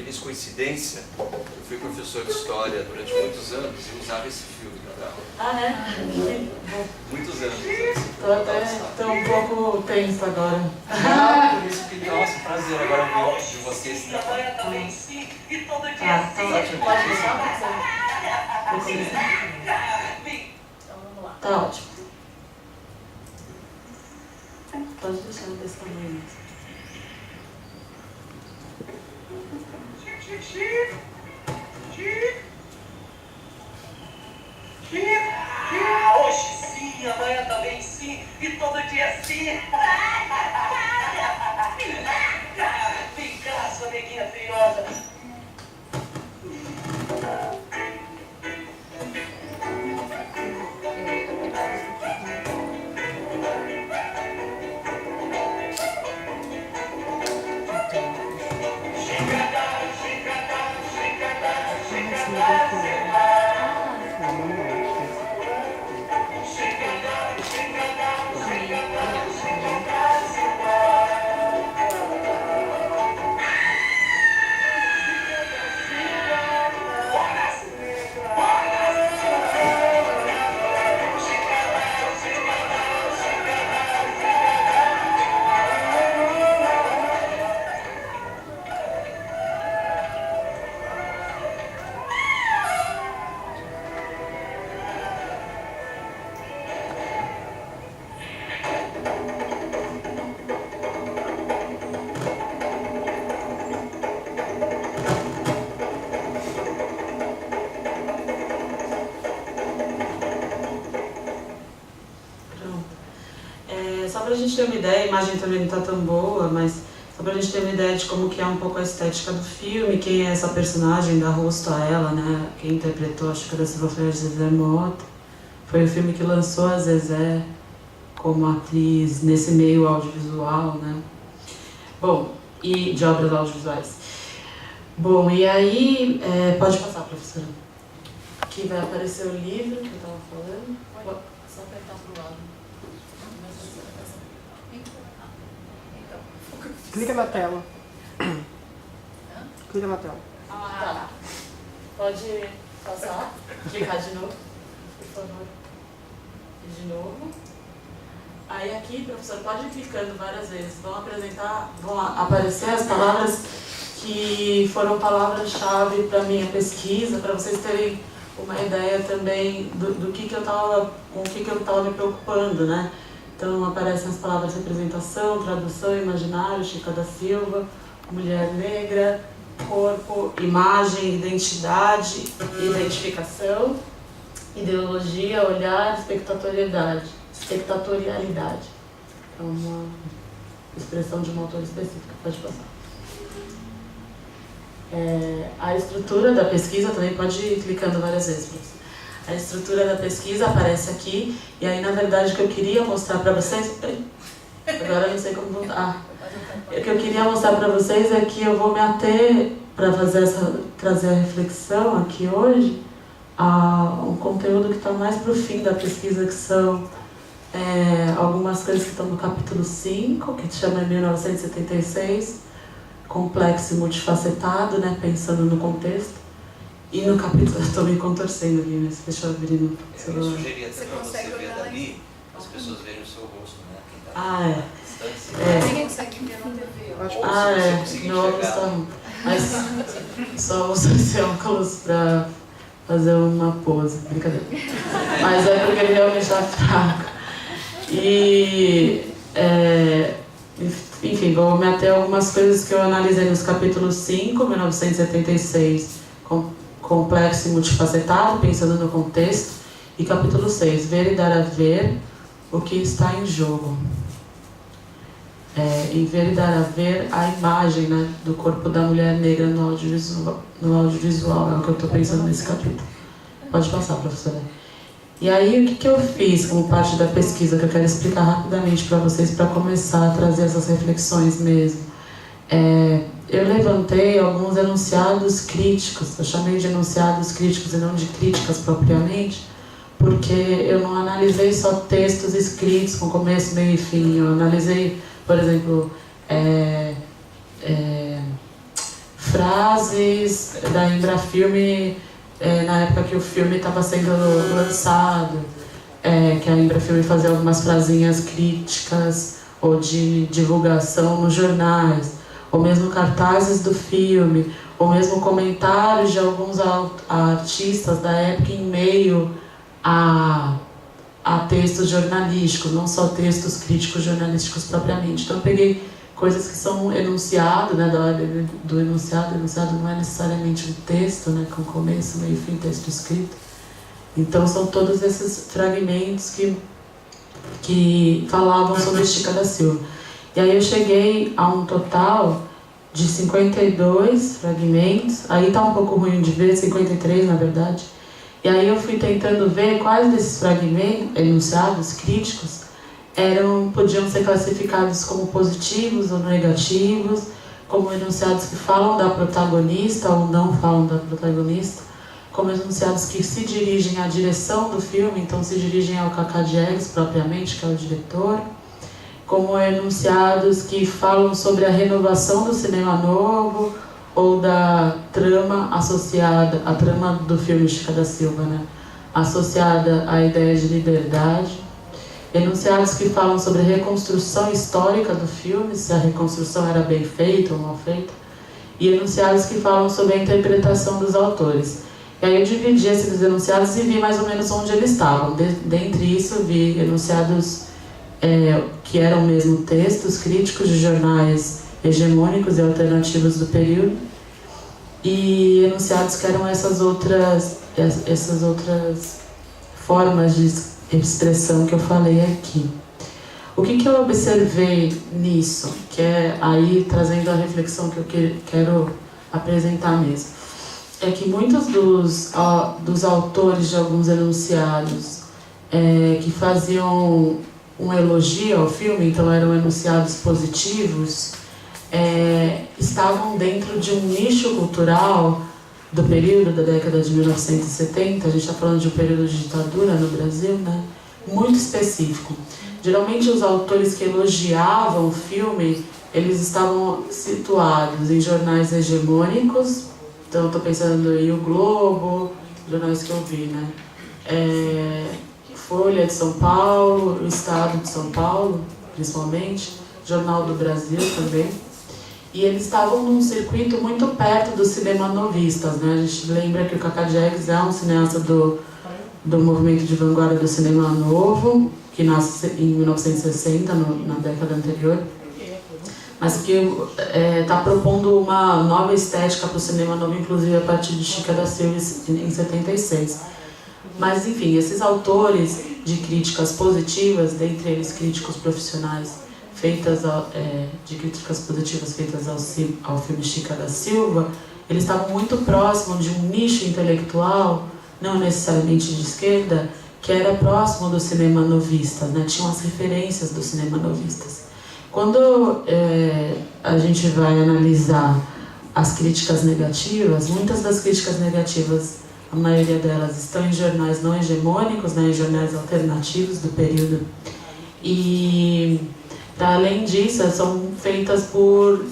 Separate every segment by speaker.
Speaker 1: feliz coincidência, eu fui professor de história durante muitos anos e usava esse filme.
Speaker 2: Ah, é?
Speaker 1: Muitos anos.
Speaker 2: Estou um pouco tenso agora.
Speaker 1: Por isso que, nossa, prazer agora ver de vocês.
Speaker 2: Tá ótimo. Pode deixar? Então vamos lá. Tá ótimo. Pode deixar desse tamanho.
Speaker 3: Hoje sim, amanhã também sim, e todo dia sim. Vem cá, sua neguinha feiosa.
Speaker 2: Só pra gente ter uma ideia, a imagem também não tá tão boa, mas só pra gente ter uma ideia de como que é um pouco a estética do filme, quem é essa personagem, dá rosto a ela, né? Quem interpretou, acho que da Silva foi a Zezé Mota. Foi o filme que lançou a Zezé como atriz nesse meio audiovisual, né? Bom, e de obras audiovisuais. Bom, e aí, pode passar, professora. Aqui vai aparecer o livro que eu estava falando. Só apertar pro lado.
Speaker 4: Clica na tela. Clica na tela.
Speaker 2: Tá. Pode passar. Clicar de novo, por favor. E de novo. Aí aqui, professor, pode ir clicando várias vezes. Vão aparecer as palavras que foram palavras-chave para a minha pesquisa, para vocês terem uma ideia também do com o que eu estava me preocupando, né? Então aparecem as palavras representação, tradução, imaginário, Chica da Silva, mulher negra, corpo, imagem, identidade, identificação, ideologia, olhar, espectatorialidade. É uma expressão de um autor específico, pode passar. A estrutura da pesquisa também pode ir clicando várias vezes, professor. A estrutura da pesquisa aparece aqui, e aí na verdade o que eu queria mostrar para vocês... Agora eu não sei como voltar. O que eu queria mostrar para vocês é que eu vou me ater, para trazer a reflexão aqui hoje, a um conteúdo que está mais para o fim da pesquisa, que são algumas coisas que estão no capítulo 5, que se chama 1976, complexo e multifacetado, né, pensando no contexto. E no capítulo, estou me contorcendo aqui, mas deixa eu abrir no celular.
Speaker 1: Eu sugeria até para você ver dali, as pessoas verem o seu rosto, né? Quem tá
Speaker 2: Ah, é.
Speaker 1: distância.
Speaker 5: Ninguém consegue ver na TV.
Speaker 2: Ah,
Speaker 1: se você
Speaker 2: é.
Speaker 1: conseguir
Speaker 2: Meu óculos
Speaker 1: enxergar.
Speaker 2: tá ruim. Mas só uso esse óculos pra fazer uma pose, brincadeira. Mas é porque ele realmente tá fraco. E, enfim, vou me ater a algumas coisas que eu analisei nos capítulos 5, 1976, complexo e multifacetado, pensando no contexto, e capítulo 6, ver e dar a ver o que está em jogo. Em ver e dar a ver a imagem, né, do corpo da mulher negra no audiovisual, é o que eu estou pensando nesse capítulo. Pode passar, professora. E aí, o que eu fiz como parte da pesquisa, que eu quero explicar rapidamente para vocês, para começar a trazer essas reflexões mesmo. Eu levantei alguns enunciados críticos, eu chamei de enunciados críticos e não de críticas propriamente, porque eu não analisei só textos escritos com começo, meio e fim. Eu analisei, por exemplo, frases da Embrafilme na época que o filme estava sendo lançado, que a Embrafilme fazia algumas frasinhas críticas ou de divulgação nos jornais, ou mesmo cartazes do filme, ou mesmo comentários de alguns artistas da época em meio a textos jornalísticos, não só textos críticos jornalísticos propriamente. Então eu peguei coisas que são enunciado, né, da ordem do enunciado. O enunciado não é necessariamente um texto, né, com começo, meio e fim, texto escrito. Então são todos esses fragmentos que falavam sobre Chica da Silva. E aí eu cheguei a um total de 52 fragmentos, aí tá um pouco ruim de ver, 53 na verdade. E aí eu fui tentando ver quais desses fragmentos, enunciados críticos, podiam ser classificados como positivos ou negativos, como enunciados que falam da protagonista ou não falam da protagonista, como enunciados que se dirigem à direção do filme, então se dirigem ao Cacá Diegues propriamente, que é o diretor, como enunciados que falam sobre a renovação do cinema novo ou da trama associada, a trama do filme Chica da Silva, né? Associada à ideia de liberdade. Enunciados que falam sobre a reconstrução histórica do filme, se a reconstrução era bem feita ou mal feita. E enunciados que falam sobre a interpretação dos autores. E aí eu dividi esses enunciados e vi mais ou menos onde eles estavam. Dentre isso, eu vi enunciados que eram mesmo textos críticos de jornais hegemônicos e alternativos do período, e enunciados que eram essas outras formas de expressão que eu falei aqui. O que eu observei nisso, que é aí trazendo a reflexão que eu quero apresentar mesmo, é que muitos dos autores de alguns enunciados que faziam um elogio ao filme, então eram enunciados positivos, estavam dentro de um nicho cultural do período da década de 1970, a gente está falando de um período de ditadura no Brasil, né? Muito específico. Geralmente os autores que elogiavam o filme, eles estavam situados em jornais hegemônicos, então eu estou pensando em O Globo, jornais que eu vi, né? Folha de São Paulo, o Estado de São Paulo, principalmente, Jornal do Brasil também. E eles estavam num circuito muito perto dos cinema novistas, né? A gente lembra que o Cacá Diegues é um cineasta do movimento de vanguarda do cinema novo, que nasce em 1960, na década anterior, mas que está propondo uma nova estética para o cinema novo, inclusive a partir de Chica da Silva em 76. Mas, enfim, esses autores de críticas positivas, dentre eles críticos profissionais, de críticas positivas feitas ao filme Chica da Silva, eles estavam muito próximos de um nicho intelectual, não necessariamente de esquerda, que era próximo do cinema novista, né? Tinham as referências do cinema novistas. Quando a gente vai analisar as críticas negativas, muitas das críticas negativas, a maioria delas estão em jornais não hegemônicos, né, em jornais alternativos do período. E, para além disso, são feitas por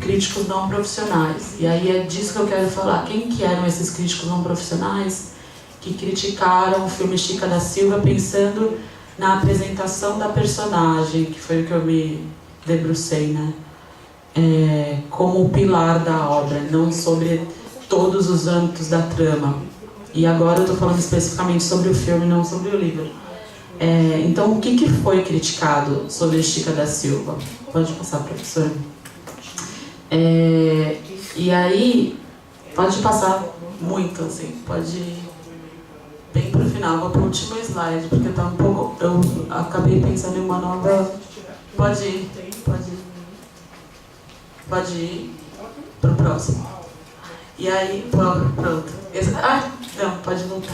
Speaker 2: críticos não profissionais. E aí é disso que eu quero falar. Quem que eram esses críticos não profissionais que criticaram o filme Chica da Silva pensando na apresentação da personagem, que foi o que eu me debrucei, né? Como o pilar da obra, não sobre todos os âmbitos da trama. E agora eu estou falando especificamente sobre o filme, não sobre o livro. Então, o que foi criticado sobre Chica da Silva? Pode passar, professor. E aí, pode passar muito, assim, pode ir bem para o final. Vou para o último slide, porque tá um pouco... Eu acabei pensando em uma nova... Pode ir para o próximo. E aí, pronto. Não, pode voltar.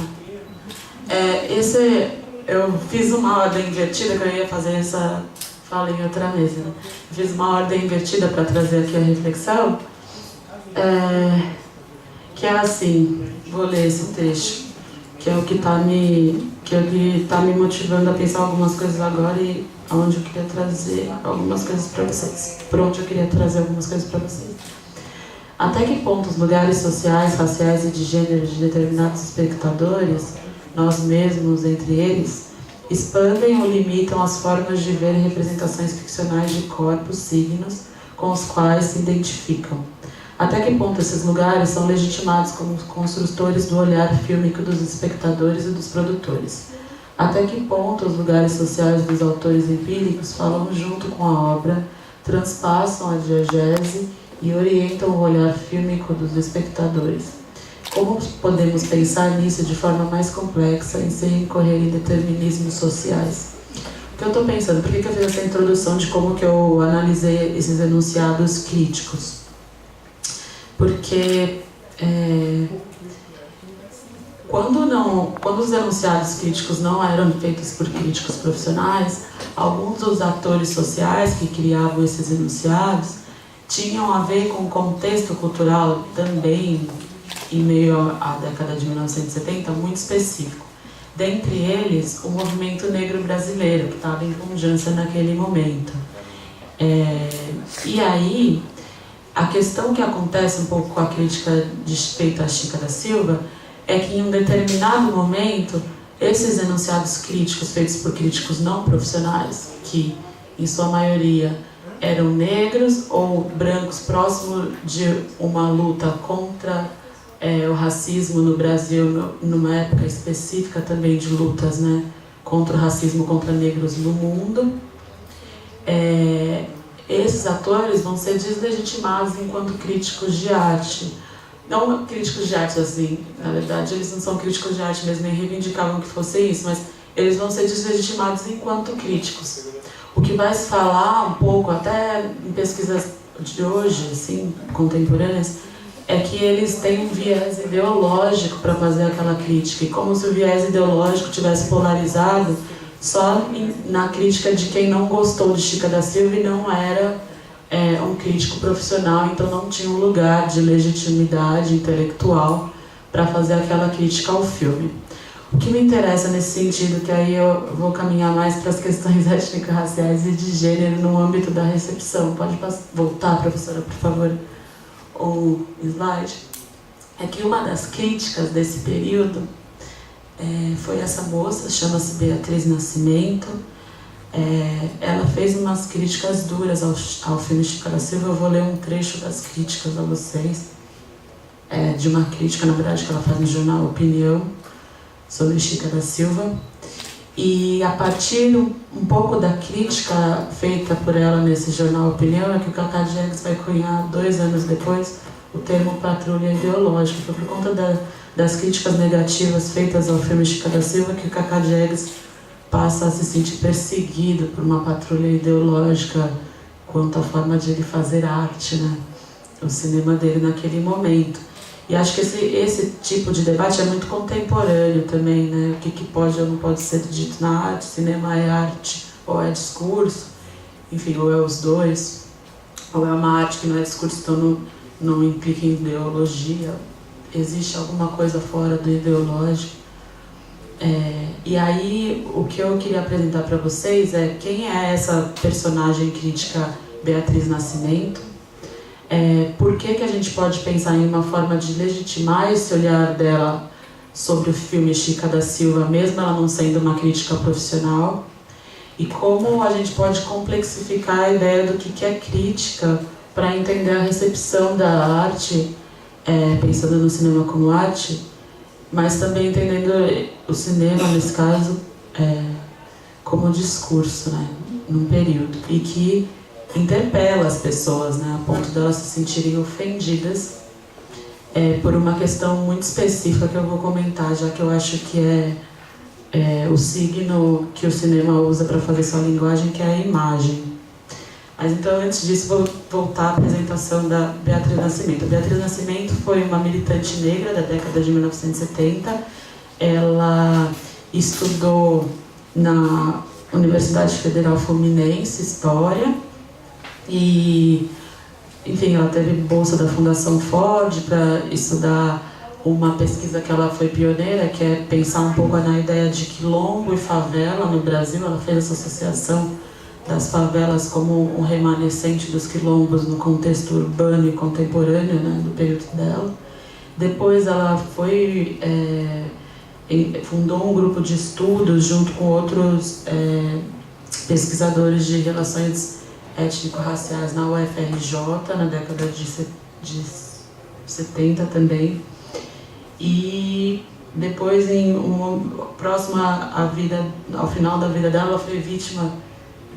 Speaker 2: Eu fiz uma ordem invertida, que eu ia fazer essa fala em outra mesa. Né? Fiz uma ordem invertida para trazer aqui a reflexão. Que é assim, vou ler esse trecho, que é o que está me motivando a pensar algumas coisas agora e aonde eu queria trazer algumas coisas para vocês. Por onde eu queria trazer algumas coisas para vocês. Até que ponto os lugares sociais, raciais e de gênero de determinados espectadores, nós mesmos entre eles, expandem ou limitam as formas de ver representações ficcionais de corpos, signos, com os quais se identificam. Até que ponto esses lugares são legitimados como construtores do olhar fílmico dos espectadores e dos produtores. Até que ponto os lugares sociais dos autores empíricos falam junto com a obra, transpassam a diegese e orientam o olhar fílmico dos espectadores. Como podemos pensar nisso de forma mais complexa e sem incorrer em determinismos sociais? O que eu estou pensando? Por que eu fiz essa introdução de como que eu analisei esses enunciados críticos? Porque quando os enunciados críticos não eram feitos por críticos profissionais, alguns dos atores sociais que criavam esses enunciados tinham a ver com o contexto cultural também, em meio à década de 1970, muito específico. Dentre eles, o movimento negro brasileiro, que estava em pujança naquele momento. E aí, a questão que acontece um pouco com a crítica feita a Chica da Silva é que em um determinado momento, esses enunciados críticos feitos por críticos não profissionais, que em sua maioria eram negros ou brancos próximo de uma luta contra o racismo no Brasil, numa época específica também de lutas, né, contra o racismo contra negros no mundo, esses atores vão ser deslegitimados enquanto críticos de arte. Não críticos de arte, assim, na verdade eles não são críticos de arte mesmo, nem reivindicavam que fosse isso, mas eles vão ser deslegitimados enquanto críticos. O que vai se falar um pouco, até em pesquisas de hoje, assim, contemporâneas, é que eles têm um viés ideológico para fazer aquela crítica, e como se o viés ideológico tivesse polarizado só na crítica de quem não gostou de Chica da Silva e não era um crítico profissional, então não tinha um lugar de legitimidade intelectual para fazer aquela crítica ao filme. O que me interessa nesse sentido, que aí eu vou caminhar mais para as questões étnico-raciais e de gênero no âmbito da recepção. Pode voltar, professora, por favor, o slide? É que uma das críticas desse período foi essa moça, chama-se Beatriz Nascimento. Ela fez umas críticas duras ao filme Chica da Silva. Eu vou ler um trecho das críticas a vocês, de uma crítica, na verdade, que ela faz no jornal Opinião, sobre Chica da Silva. E a partir um pouco da crítica feita por ela nesse jornal Opinião, é que o Cacá Diegues vai cunhar 2 anos depois o termo patrulha ideológica. Foi por conta das críticas negativas feitas ao filme Chica da Silva que o Cacá Diegues passa a se sentir perseguido por uma patrulha ideológica quanto à forma de ele fazer arte, né? O cinema dele naquele momento. E acho que esse tipo de debate é muito contemporâneo também, né? O que pode ou não pode ser dito na arte? Cinema é arte ou é discurso? Enfim, ou é os dois? Ou é uma arte que não é discurso, então não implica em ideologia? Existe alguma coisa fora do ideológico? E aí, o que eu queria apresentar para vocês é quem é essa personagem crítica Beatriz Nascimento, por que a gente pode pensar em uma forma de legitimar esse olhar dela sobre o filme Chica da Silva, mesmo ela não sendo uma crítica profissional, e como a gente pode complexificar a ideia do que é crítica para entender a recepção da arte, pensando no cinema como arte, mas também entendendo o cinema, nesse caso, como discurso, né, num período, e que interpela as pessoas, né, a ponto de elas se sentirem ofendidas por uma questão muito específica que eu vou comentar, já que eu acho que é o signo que o cinema usa para fazer sua linguagem, que é a imagem. Mas então, antes disso, vou voltar à apresentação da Beatriz Nascimento. A Beatriz Nascimento foi uma militante negra da década de 1970. Ela estudou na Universidade Federal Fluminense História e, enfim, ela teve bolsa da Fundação Ford para estudar uma pesquisa que ela foi pioneira, que é pensar um pouco na ideia de quilombo e favela no Brasil. Ela fez essa associação das favelas como um remanescente dos quilombos no contexto urbano e contemporâneo, né, do período dela. Depois ela foi, fundou um grupo de estudos junto com outros pesquisadores de relações étnico-raciais na UFRJ, na década de 70 também. E depois, próximo ao final da vida dela, ela foi vítima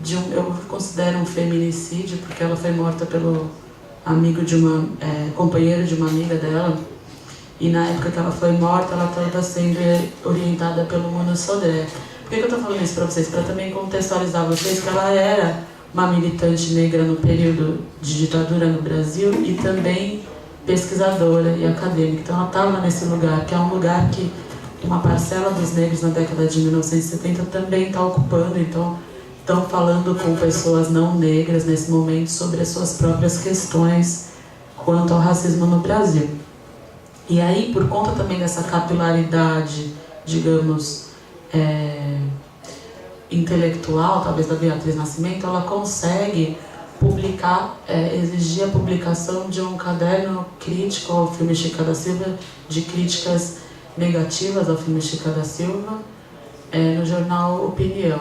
Speaker 2: de eu considero um feminicídio, porque ela foi morta pelo amigo de companheiro de uma amiga dela. E na época que ela foi morta, ela estava sendo orientada pelo Mano Sodré. Por que eu estou falando isso para vocês? Para também contextualizar vocês que ela era uma militante negra no período de ditadura no Brasil e também pesquisadora e acadêmica. Então ela estava nesse lugar, que é um lugar que uma parcela dos negros na década de 1970 também está ocupando. Então estão falando com pessoas não negras nesse momento sobre as suas próprias questões quanto ao racismo no Brasil. E aí, por conta também dessa capilaridade, digamos, intelectual, talvez da Beatriz Nascimento, ela consegue publicar, exigir a publicação de um caderno crítico ao filme Chica da Silva, de críticas negativas ao filme Chica da Silva, no jornal Opinião,